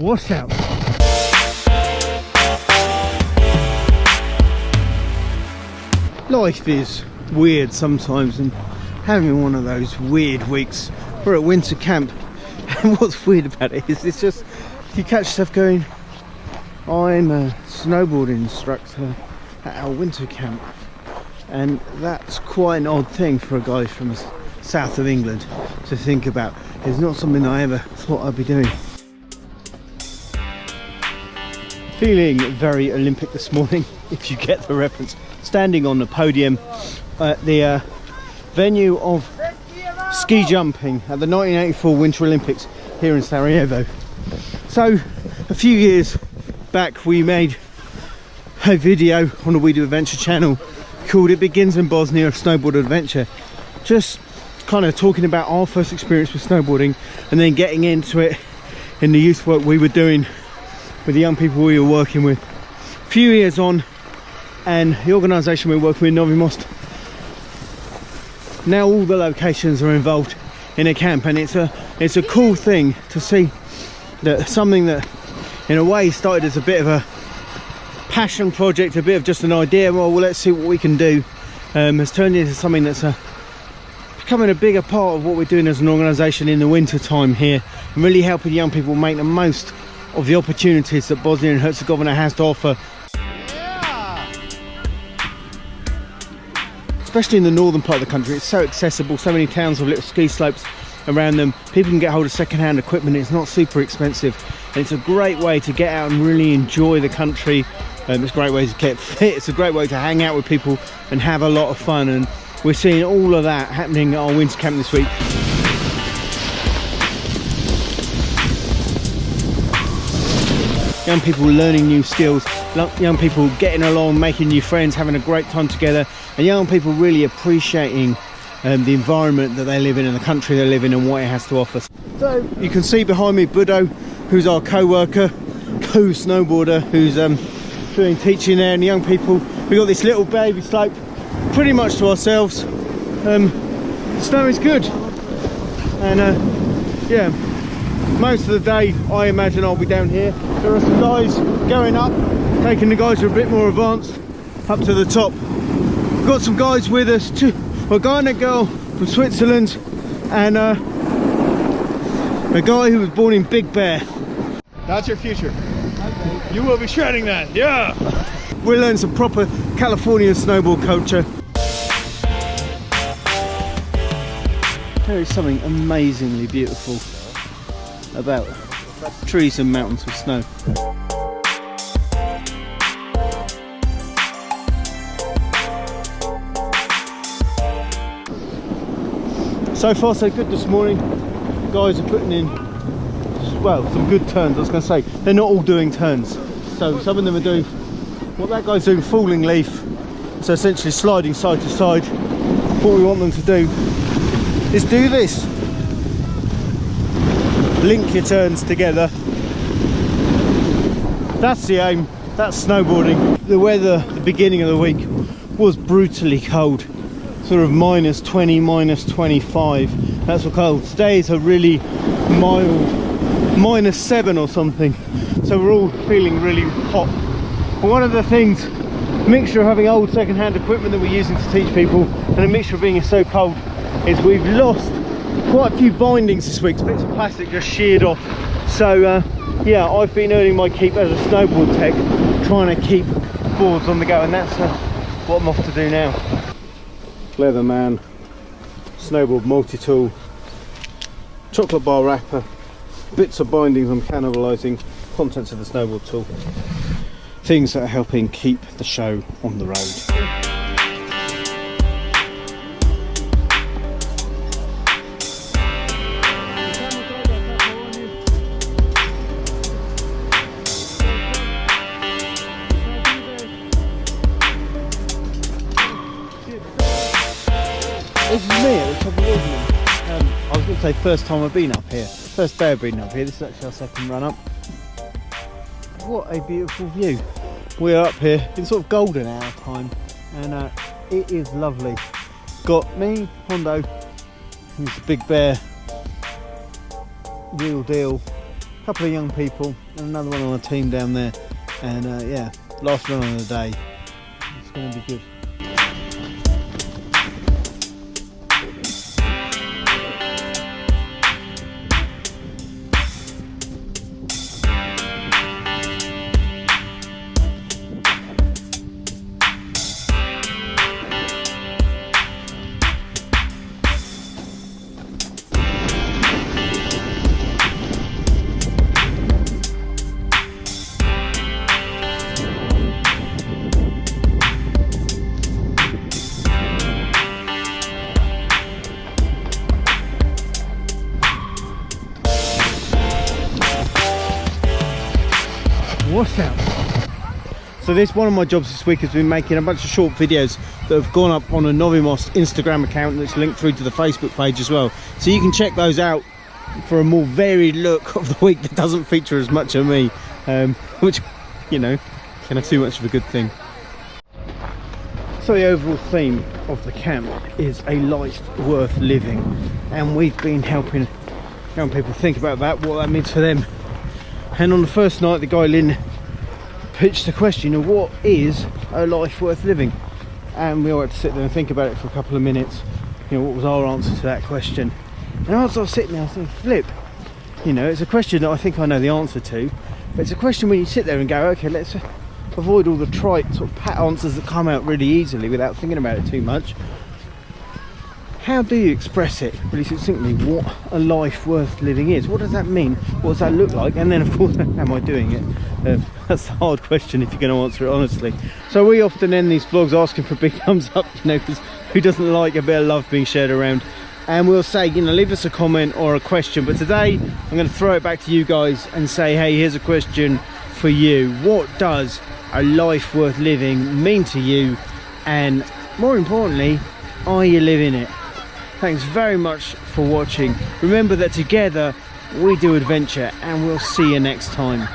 What's up? Life is weird sometimes, and having one of those weird weeks. We're at winter camp, and what's weird about it is it's just you catch yourself going, I'm a snowboarding instructor at our winter camp, and that's quite an odd thing for a guy from the south of England to think about. It's not something I ever thought I'd be doing. Feeling very Olympic this morning, if you get the reference. Standing on the podium at the venue of ski jumping at the 1984 Winter Olympics here in Sarajevo. So a few years back we made a video on the WeDoAdventure channel called It Begins in Bosnia, a Snowboard Adventure, just kind of talking about our first experience with snowboarding and then getting into it in the youth work we were doing with the young people we were working with. A few years on, and the organisation we were working with, Novi Most, now all the locations are involved in a camp, and it's a cool thing to see that something that in a way started as a bit of a passion project, a bit of just an idea, well let's see what we can do, has turned into something that's becoming a bigger part of what we're doing as an organisation in the winter time here, and really helping young people make the most of the opportunities that Bosnia and Herzegovina has to offer. Especially in the northern part of the country, it's so accessible, so many towns with little ski slopes around them. People can get hold of second-hand equipment, it's not super expensive, and it's a great way to get out and really enjoy the country. It's a great way to get fit, it's a great way to hang out with people and have a lot of fun, and we're seeing all of that happening at our winter camp this week. Young people learning new skills, young people getting along, making new friends, having a great time together, and young people really appreciating the environment that they live in and the country they live in and what it has to offer. So you can see behind me Budo, who's our co-worker, co-snowboarder, who's doing teaching there, and the young people, we've got this little baby slope pretty much to ourselves. The snow is good, and yeah, most of the day I imagine I'll be down here. There are some guys going up, taking the guys who are a bit more advanced up to the top. We've got some guys with us too, a guy and a girl from Switzerland, and a guy who was born in Big Bear. That's your future. Okay. You will be shredding that, yeah! We'll learn some proper Californian snowboard culture. There is something amazingly beautiful about trees and mountains with snow. So far so good this morning. Guys are putting in, well, some good turns. I was going to say, they're not all doing turns. So some of them are doing, what that guy's doing, falling leaf. So essentially sliding side to side. What we want them to do is do this. Link your turns together. That's the aim, that's snowboarding. The weather at the beginning of the week was brutally cold. Sort of -20, -25. That's what cold. Today is a really mild -7 or something. So we're all feeling really hot. But one of the things, a mixture of having old second-hand equipment that we're using to teach people and a mixture of being so cold, is we've lost quite a few bindings this week. Bits of plastic just sheared off. So yeah, I've been earning my keep as a snowboard tech, trying to keep boards on the go, and that's what I'm off to do now. Leatherman, snowboard multi-tool, chocolate bar wrapper, bits of bindings I'm cannibalising, contents of the snowboard tool, things that are helping keep the show on the road. This is me at the top of Igman. I was going to say first time I've been up here. First day I've been up here. This is actually our second run up. What a beautiful view. We're up here in sort of golden hour time, and it is lovely. Got me, Hondo, who's the Big Bear, real deal a couple of young people, and another one on a team down there. And yeah, last run of the day. It's going to be good. What's up? So this one of my jobs this week has been making a bunch of short videos that have gone up on a Novi Most Instagram account that's linked through to the Facebook page as well. So you can check those out for a more varied look of the week that doesn't feature as much of me, which, you know, can have too much of a good thing. So the overall theme of the camp is a life worth living, and we've been helping young people think about that, what that means for them. And on the first night, the guy Lynn pitched the question of what is a life worth living, and we all had to sit there and think about it for a couple of minutes. You know, what was our answer to that question? And as I was sitting there, I was thinking, flip, you know, it's a question that I think I know the answer to, but it's a question when you sit there and go, okay, let's avoid all the trite sort of pat answers that come out really easily without thinking about it too much. How do you express it really succinctly, what a life worth living is? What does that mean? What does that look like? And then of course, am I doing it? That's a hard question if you're going to answer it honestly. So we often end these vlogs asking for big thumbs up, you know, because who doesn't like a bit of love being shared around? And we'll say, you know, leave us a comment or a question, but today I'm going to throw it back to you guys and say, hey, here's a question for you. What does a life worth living mean to you? And more importantly, are you living it? Thanks very much for watching. Remember that together we do adventure, and we'll see you next time.